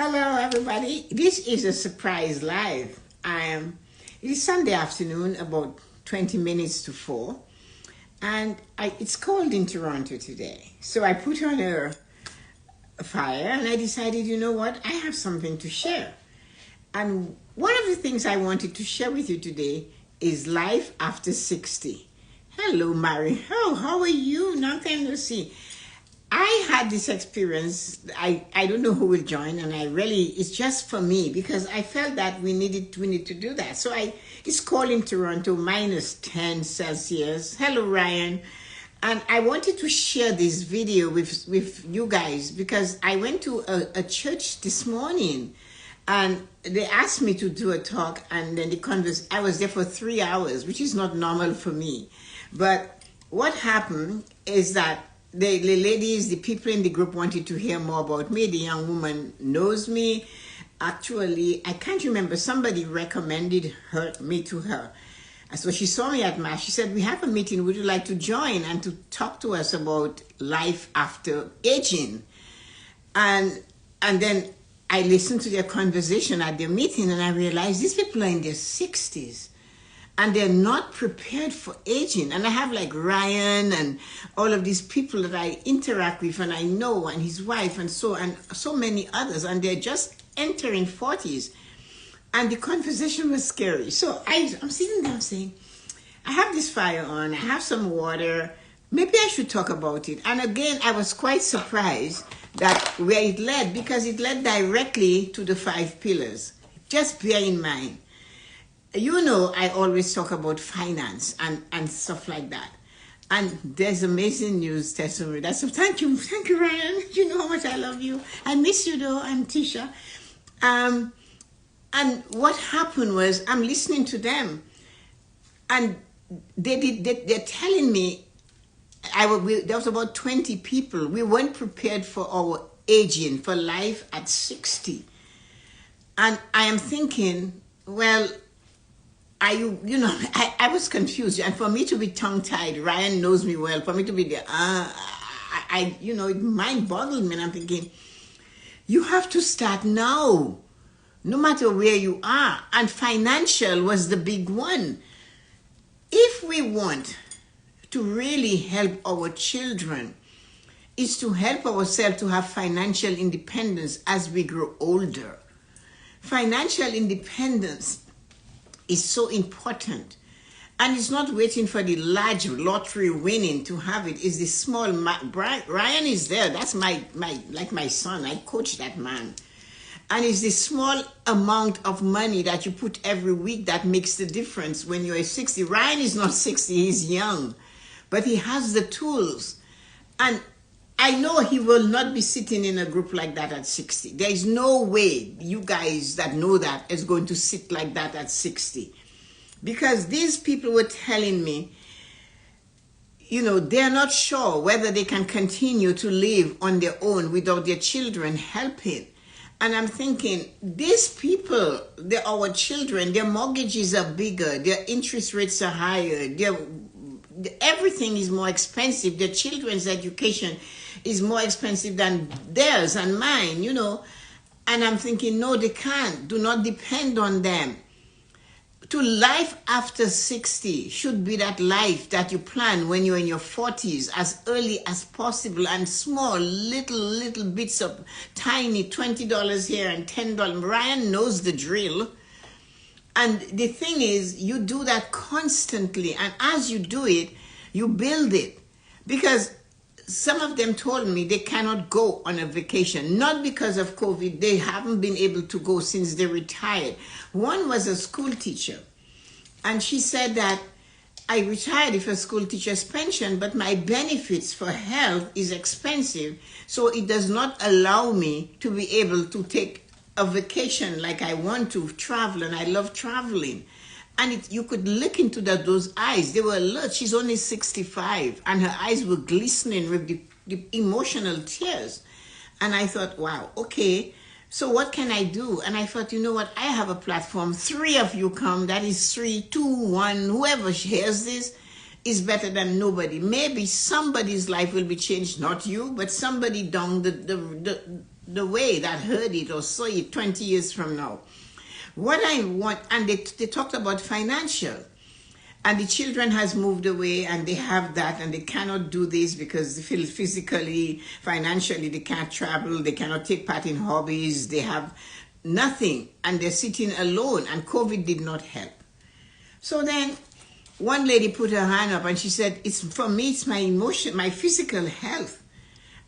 Hello, everybody. This is a surprise live. It is Sunday afternoon, about 20 minutes to 4, and it's cold in Toronto today. So I put on a fire and I decided, you know what, I have something to share. And one of the things I wanted to share with you today is life after 60. Hello, Mary. Oh, how are you? Long time no see. I had this experience. I don't know who will join, and it's just for me because I felt that we need to do that. So it's cold in Toronto, -10 Celsius. Hello, Ryan. And I wanted to share this video with you guys because I went to a church this morning and they asked me to do a talk, and then I was there for 3 hours, which is not normal for me. But what happened is that the ladies, the people in the group wanted to hear more about me. The young woman knows me. Actually, I can't remember. Somebody recommended me to her. And so she saw me at Mass. She said, we have a meeting. Would you like to join and to talk to us about life after aging? And then I listened to their conversation at their meeting, and I realized these people are in their 60s. And they're not prepared for aging. And I have like Ryan and all of these people that I interact with and I know, and his wife and so many others. And they're just entering 40s. And the conversation was scary. So I'm sitting there saying, I have this fire on, I have some water. Maybe I should talk about it. And again, I was quite surprised that where it led, because it led directly to the 5 pillars. Just bear in mind. You know, I always talk about finance and stuff like that. And there's amazing news, Tessa-Marie. So thank you, Ryan. You know how much I love you. I miss you though, I'm Tisha. And what happened was, I'm listening to them, and they're telling me, there was about 20 people. We weren't prepared for our aging, for life at 60. And I am thinking, well, I was confused, and for me to be tongue-tied, Ryan knows me well, for me to be there, it mind boggled me, and I'm thinking, you have to start now, no matter where you are, and financial was the big one. If we want to really help our children, is to help ourselves to have financial independence as we grow older. Financial independence is so important, and it's not waiting for the large lottery winning to have it. It's the small. Ryan is there. That's my son. I coach that man, and it's the small amount of money that you put every week that makes the difference when you're 60. Ryan is not 60. He's young, but he has the tools, and I know he will not be sitting in a group like that at 60. There is no way you guys that know that is going to sit like that at 60. Because these people were telling me, they're not sure whether they can continue to live on their own without their children helping. And I'm thinking, these people, they're our children, their mortgages are bigger, their interest rates are higher, everything is more expensive. Their children's education is more expensive than theirs and mine, And I'm thinking, no, they can't. Do not depend on them. To life after 60 should be that life that you plan when you're in your 40s, as early as possible, and small, little bits of tiny $20 here and $10. Ryan knows the drill. And the thing is, you do that constantly, and as you do it, you build it. Because some of them told me they cannot go on a vacation, not because of COVID. They haven't been able to go since they retired. One was a school teacher, and she said that I retired with a school teacher's pension, but my benefits for health is expensive, so it does not allow me to be able to take a vacation like I want to travel, and I love traveling. And you could look into those eyes. They were alert. She's only 65, and her eyes were glistening with the emotional tears. And I thought, wow, okay, so what can I do? And I thought, you know what? I have a platform. 3 of you come. That is 3, 2, 1. Whoever hears this is better than nobody. Maybe somebody's life will be changed, not you, but somebody down the way that heard it or saw it 20 years from now. What I want, and they talked about financial. And the children has moved away and they have that and they cannot do this because they feel physically, financially, they can't travel, they cannot take part in hobbies, they have nothing and they're sitting alone and COVID did not help. So then one lady put her hand up and she said, it's for me, it's my emotion, my physical health.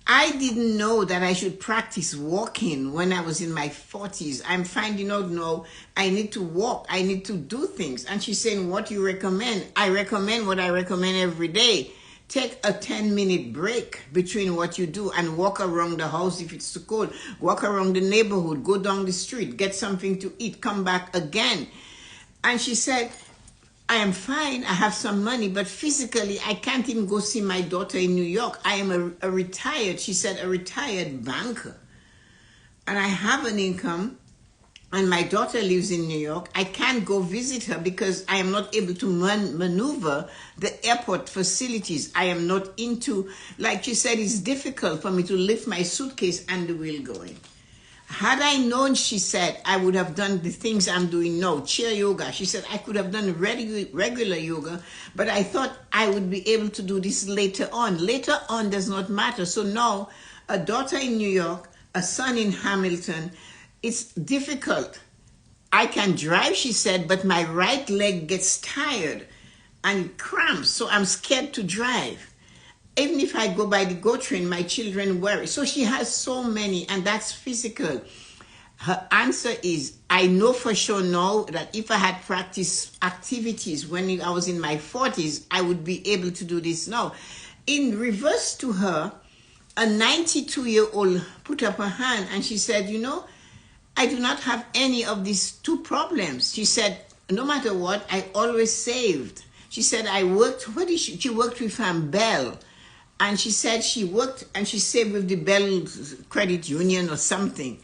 I didn't know that I should practice walking when I was in my 40s. I'm finding out now I need to walk. I need to do things. And she's saying, what do you recommend? I recommend what I recommend every day. Take a 10-minute break between what you do and walk around the house if it's too cold. Walk around the neighborhood. Go down the street. Get something to eat. Come back again. And she said, I am fine, I have some money, but physically I can't even go see my daughter in New York. I am a retired, she said, a retired banker. And I have an income, and my daughter lives in New York. I can't go visit her because I am not able to maneuver the airport facilities. I am not into, like she said, it's difficult for me to lift my suitcase and the wheel going. Had I known, she said, I would have done the things I'm doing now, chair yoga. She said, I could have done regular yoga, but I thought I would be able to do this later on. Later on does not matter. So now, a daughter in New York, a son in Hamilton, it's difficult. I can drive, she said, but my right leg gets tired and cramps, so I'm scared to drive. Even if I go by the GO train, my children worry. So she has so many, and that's physical. Her answer is, I know for sure now that if I had practiced activities when I was in my 40s, I would be able to do this now. In reverse to her, a 92-year-old put up her hand and she said, you know, I do not have any of these two problems. She said, no matter what, I always saved. She said, I worked, she worked with Bell. And she said she worked and she saved with the Bell Credit Union or something.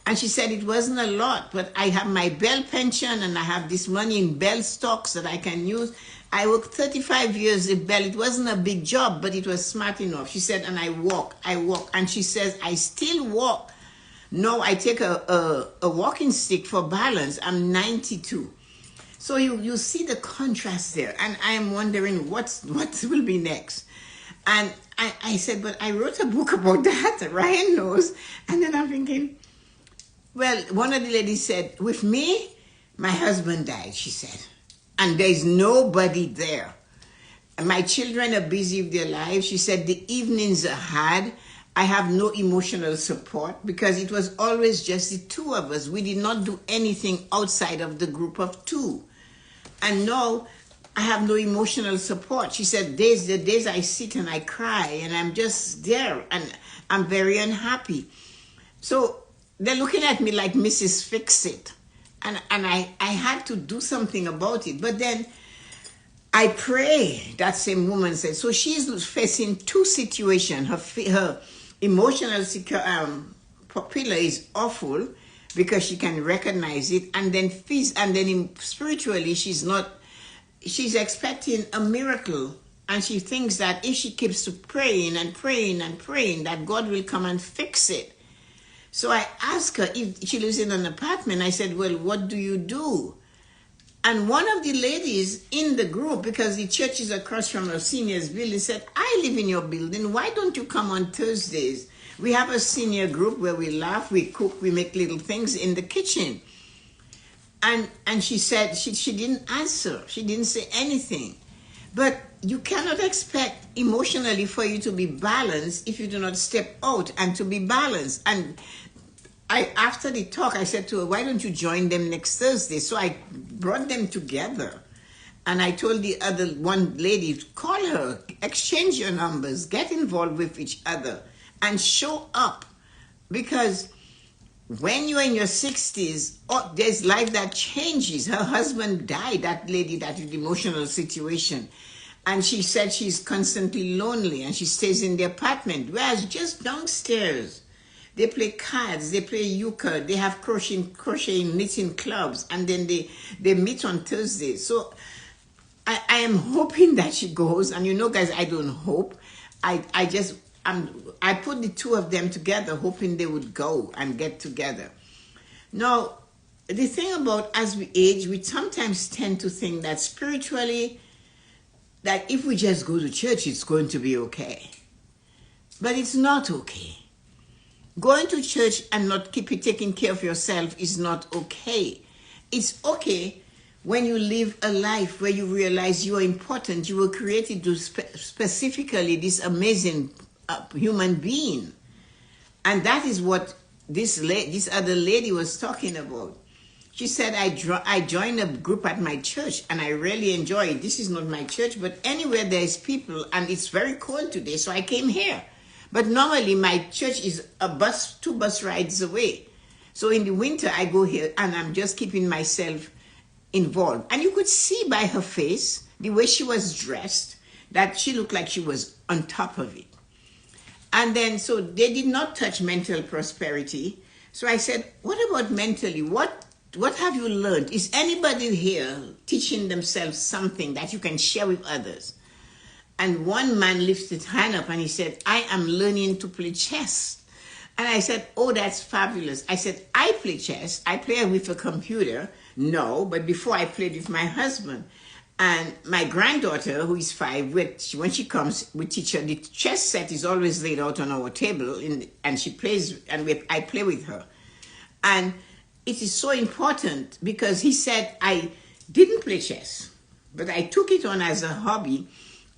And she said it wasn't a lot, but I have my Bell pension and I have this money in Bell stocks that I can use. I worked 35 years at Bell. It wasn't a big job, but it was smart enough. She said, and I walk. And she says, I still walk. No, I take a walking stick for balance. I'm 92. So you see the contrast there. And I'm wondering what will be next. And I said, but I wrote a book about that. Ryan knows. And then I'm thinking, well, one of the ladies said, with me, my husband died, she said. And there's nobody there. And my children are busy with their lives. She said, the evenings are hard. I have no emotional support because it was always just the two of us. We did not do anything outside of the group of two. And now I have no emotional support. She said, the days I sit and I cry and I'm just there and I'm very unhappy. So they're looking at me like Mrs. Fix-It. And I had to do something about it. But then I pray, that same woman said. So she's facing two situations. Her emotional pillar is awful because she can recognize it. And then spiritually, she's expecting a miracle. And she thinks that if she keeps praying and praying and praying, that God will come and fix it. So I asked her if she lives in an apartment. I said, well, what do you do? And one of the ladies in the group, because the church is across from a seniors building, said, I live in your building. Why don't you come on Thursdays? We have a senior group where we laugh, we cook, we make little things in the kitchen. And she said, she didn't answer. She didn't say anything. But you cannot expect emotionally for you to be balanced if you do not step out and to be balanced. And after the talk, I said to her, why don't you join them next Thursday? So I brought them together. And I told the other one lady, call her, exchange your numbers, get involved with each other, and show up. Because when you're in your 60s, there's life that changes. Her husband died, that lady, that emotional situation. And she said she's constantly lonely and she stays in the apartment. Whereas just downstairs, they play cards, they play euchre, they have crocheting, knitting clubs, and then they meet on Thursdays. So I am hoping that she goes. And you know, guys, I don't hope. I just I put the two of them together, hoping they would go and get together. Now, the thing about as we age, we sometimes tend to think that spiritually, that if we just go to church, it's going to be okay. But it's not okay. Going to church and not taking care of yourself is not okay. It's okay when you live a life where you realize you are important. You were created to specifically this amazing human being. And that is what this other lady was talking about. She said, I joined a group at my church and I really enjoy it. This is not my church, but anywhere there is people, and it's very cold today, so I came here. But normally my church is two bus rides away. So in the winter I go here and I'm just keeping myself involved. And you could see by her face, the way she was dressed, that she looked like she was on top of it. And then, so they did not touch mental prosperity. So I said, what about mentally? What have you learned? Is anybody here teaching themselves something that you can share with others? And one man lifted his hand up and he said, I am learning to play chess. And I said, oh, that's fabulous. I said, I play chess. I play with a computer. No, but before I played with my husband. And my granddaughter, who is 5, when she comes, we teach her. The chess set is always laid out on our table, and she plays, and I play with her. And it is so important because he said, I didn't play chess, but I took it on as a hobby.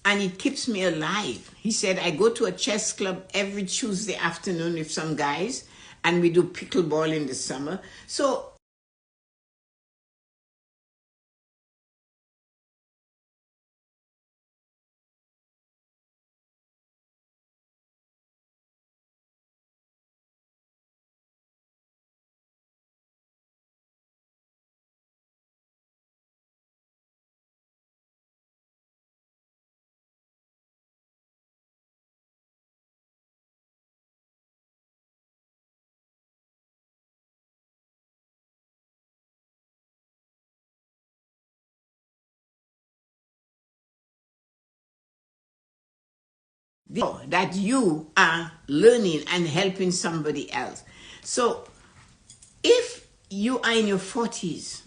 And it keeps me alive. He said, I go to a chess club every Tuesday afternoon with some guys, and we do pickleball in the summer. So that you are learning and helping somebody else. So if you are in your 40s,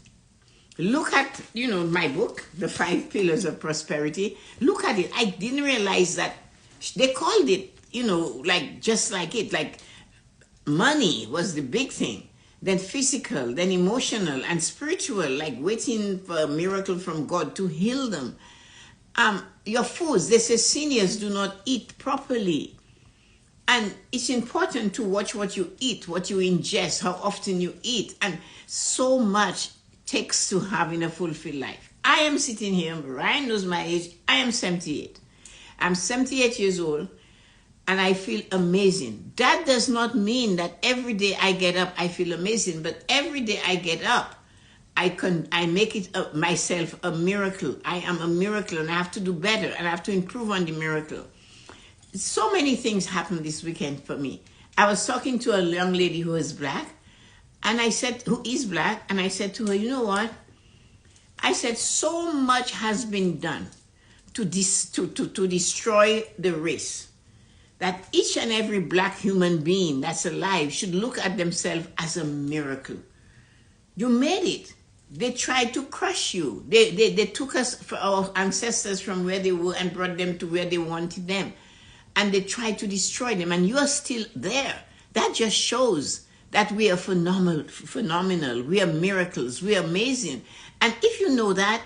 look at, my book, The 5 Pillars of Prosperity. Look at it. I didn't realize that they called it, just like it, like money was the big thing. Then physical, then emotional and spiritual, like waiting for a miracle from God to heal them. Your foods, they say seniors do not eat properly. And it's important to watch what you eat, what you ingest, how often you eat. And so much takes to having a fulfilled life. I am sitting here, Ryan knows my age, I am 78. I'm 78 years old and I feel amazing. That does not mean that every day I get up, I feel amazing, but every day I get up, I make it myself a miracle. I am a miracle and I have to do better and I have to improve on the miracle. So many things happened this weekend for me. I was talking to a young lady who is black, and I said, who is black, and I said to her, you know what? I said, so much has been done to destroy the race, that each and every black human being that's alive should look at themselves as a miracle. You made it. They tried to crush you. They took us, our ancestors, from where they were and brought them to where they wanted them. And they tried to destroy them, and you are still there. That just shows that we are phenomenal. We are miracles. We are amazing. And if you know that,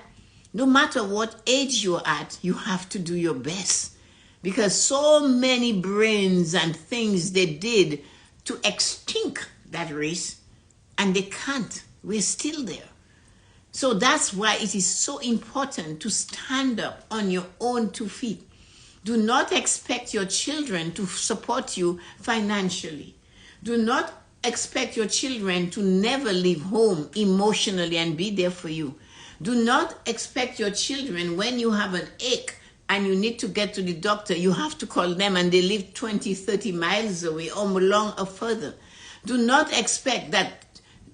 no matter what age you're at, you have to do your best. Because so many brains and things they did to extinct that race, and they can't. We're still there. So that's why it is so important to stand up on your own 2 feet. Do not expect your children to support you financially. Do not expect your children to never leave home emotionally and be there for you. Do not expect your children, when you have an ache and you need to get to the doctor, you have to call them and they live 20, 30 miles away or long or further. Do not expect that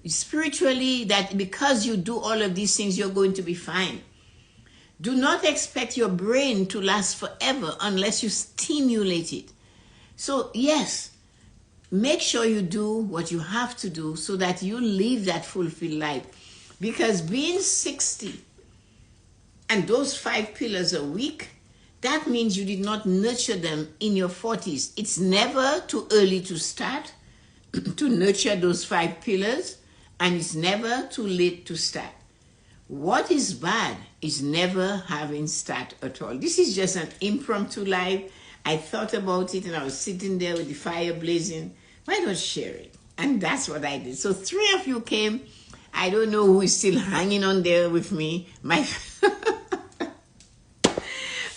spiritually, that because you do all of these things, you're going to be fine. Do not expect your brain to last forever unless you stimulate it. So yes, make sure you do what you have to do so that you live that fulfilled life. Because being 60 and those 5 pillars a week, that means you did not nurture them in your 40s. It's never too early to start to nurture those 5 pillars, and it's never too late to start. What is bad is never having start at all. This is just an impromptu live. I thought about it and I was sitting there with the fire blazing. Why not share it? And that's what I did. So 3 of you came. I don't know who is still hanging on there with me.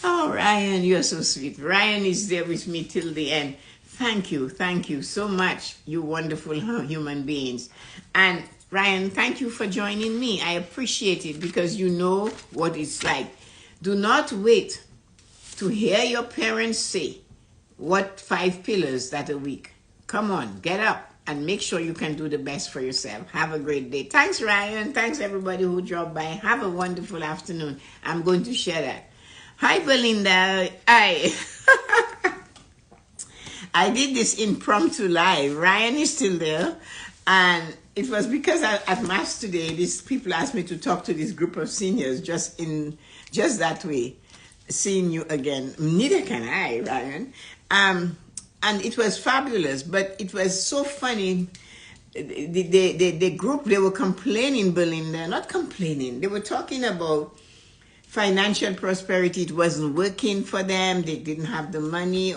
Oh, Ryan, you're so sweet. Ryan is there with me till the end. Thank you so much, you wonderful human beings. And Ryan, thank you for joining me. I appreciate it because you know what it's like. Do not wait to hear your parents say, what 5 pillars that a week? Come on, get up and make sure you can do the best for yourself. Have a great day. Thanks, Ryan. Thanks, everybody who dropped by. Have a wonderful afternoon. I'm going to share that. Hi, Belinda. Hi. I did this impromptu live. Ryan is still there. And it was because at Mass today, these people asked me to talk to this group of seniors just that way. Seeing you again. Neither can I, Ryan. And it was fabulous, but it was so funny. The group, they were complaining, Belinda. Not complaining. They were talking about financial prosperity. It wasn't working for them. They didn't have the money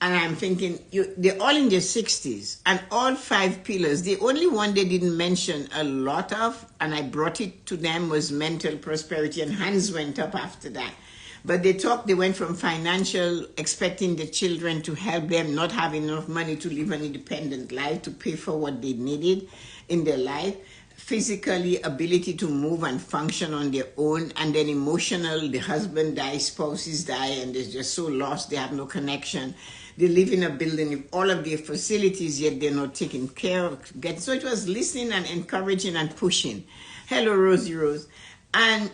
and I'm thinking, they're all in their 60s and all 5 pillars. The only one they didn't mention a lot of, and I brought it to them, was mental prosperity, and hands went up after that. But they went from financial, expecting the children to help them, not have enough money to live an independent life, to pay for what they needed in their life, physically, ability to move and function on their own, and then emotional, the husband dies, spouses die, and they're just so lost, they have no connection. They live in a building with all of their facilities, yet they're not taken care of. So it was listening and encouraging and pushing. Hello, Rosie Rose. And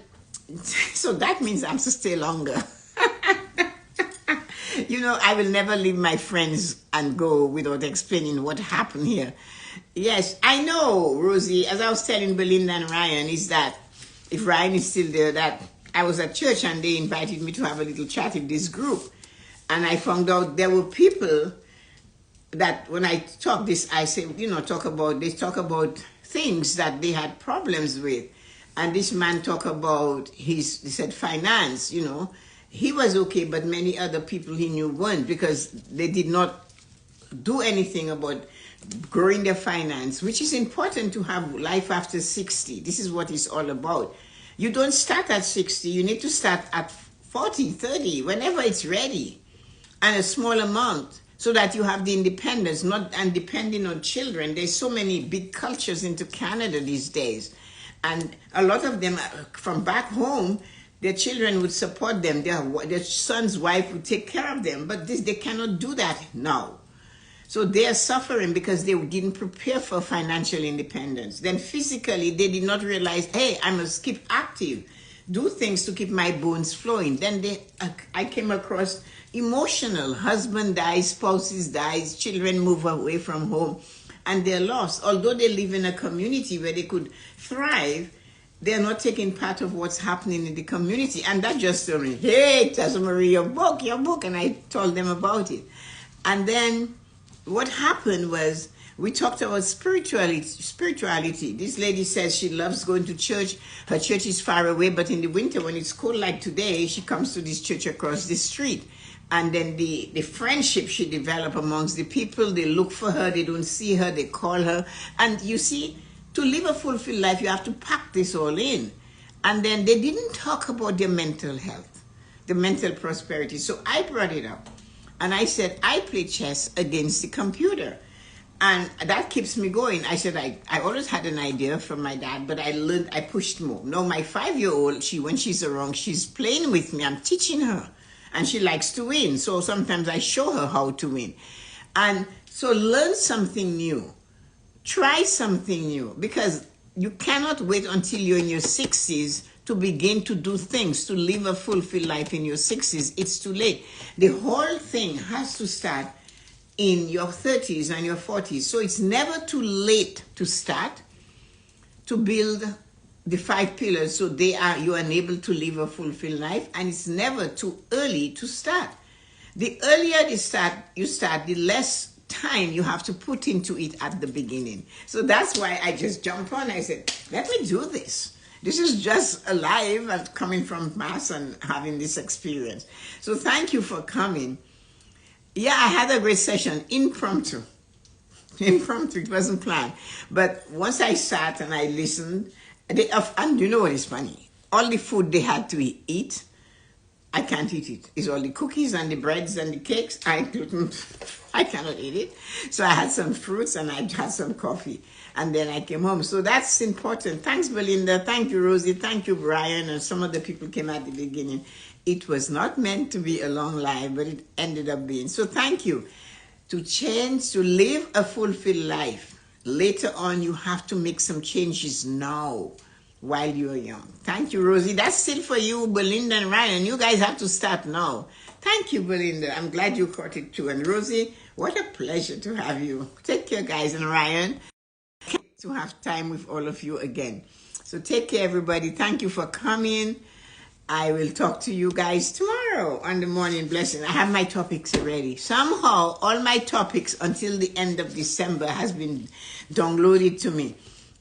so that means I'm to stay longer. I will never leave my friends and go without explaining what happened here. Yes, I know, Rosie, as I was telling Belinda and Ryan, is that if Ryan is still there, that I was at church and they invited me to have a little chat in this group. And I found out there were people that when I talk this, I say, they talk about things that they had problems with. And this man talked about he said finance, he was okay, but many other people he knew weren't, because they did not do anything about growing their finance, which is important to have life after 60. This is what it's all about. You don't start at 60. You need to start at 40, 30, whenever it's ready, and a small amount, so that you have the independence, and depending on children. There's so many big cultures into Canada these days. And a lot of them from back home, their children would support them. Their son's wife would take care of them. But they cannot do that now. So they are suffering because they didn't prepare for financial independence. Then physically, they did not realize, hey, I must keep active, do things to keep my bones flowing. Then I came across emotional. Husband dies, spouses dies, children move away from home, and they're lost. Although they live in a community where they could thrive, they're not taking part of what's happening in the community. And that just told me, hey, Tessa-Marie, your book. And I told them about it. And then what happened was, we talked about spirituality. This lady says she loves going to church. Her church is far away, but in the winter when it's cold like today, she comes to this church across the street. And then the friendship she developed amongst the people, they look for her, they don't see her, they call her. And you see, to live a fulfilled life, you have to pack this all in. And then they didn't talk about their mental health, the mental prosperity. So I brought it up. And I said, I play chess against the computer. And that keeps me going. I said, I always had an idea from my dad, but I pushed more. No, my 5-year-old, when she's around, she's playing with me. I'm teaching her. And she likes to win. So sometimes I show her how to win. And so learn something new. Try something new. Because you cannot wait until you're in your 60s to begin to do things, to live a fulfilled life in your 60s. It's too late. The whole thing has to start in your 30s and your 40s. So it's never too late to start, to build the 5 pillars so you are able to live a fulfilled life, and it's never too early to start. The earlier you start, the less time you have to put into it at the beginning. So that's why I just jumped on. I said, let me do this. This is just alive and coming from Mass and having this experience. So thank you for coming. Yeah, I had a great session, impromptu. It wasn't planned. But once I sat and I listened, and you know what is funny? All the food they had to eat, I can't eat it. It's all the cookies and the breads and the cakes. I cannot eat it. So I had some fruits and I had some coffee. And then I came home. So that's important. Thanks, Belinda. Thank you, Rosie. Thank you, Brian. And some of the people came at the beginning. It was not meant to be a long life, but it ended up being. So thank you. To change, to live a fulfilled life, later on you have to make some changes now while you're young. Thank you, Rosie. That's it for you, Belinda and Ryan. You guys have to start now. Thank you, Belinda. I'm glad you caught it too. And Rosie, what a pleasure to have you. Take care, guys. And Ryan, to have time with all of you again. So take care, everybody. Thank you for coming. I will talk to you guys tomorrow on the Morning Blessing. I have my topics already. Somehow, all my topics until the end of December has been downloaded to me.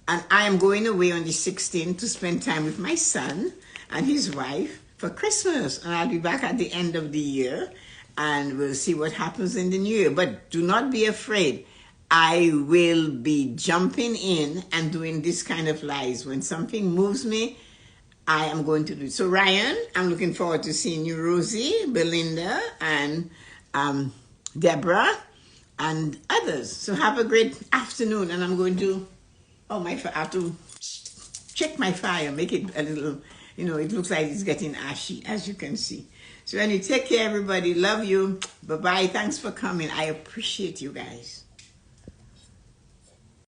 And I am going away on the 16th to spend time with my son and his wife for Christmas. And I'll be back at the end of the year. And we'll see what happens in the new year. But do not be afraid. I will be jumping in and doing this kind of lives. When something moves me, I am going to do it. So Ryan, I'm looking forward to seeing you, Rosie, Belinda, and Deborah, and others. So have a great afternoon. And I'm going to, I have to check my fire, make it a little, it looks like it's getting ashy, as you can see. So anyway, take care, everybody. Love you. Bye-bye. Thanks for coming. I appreciate you guys.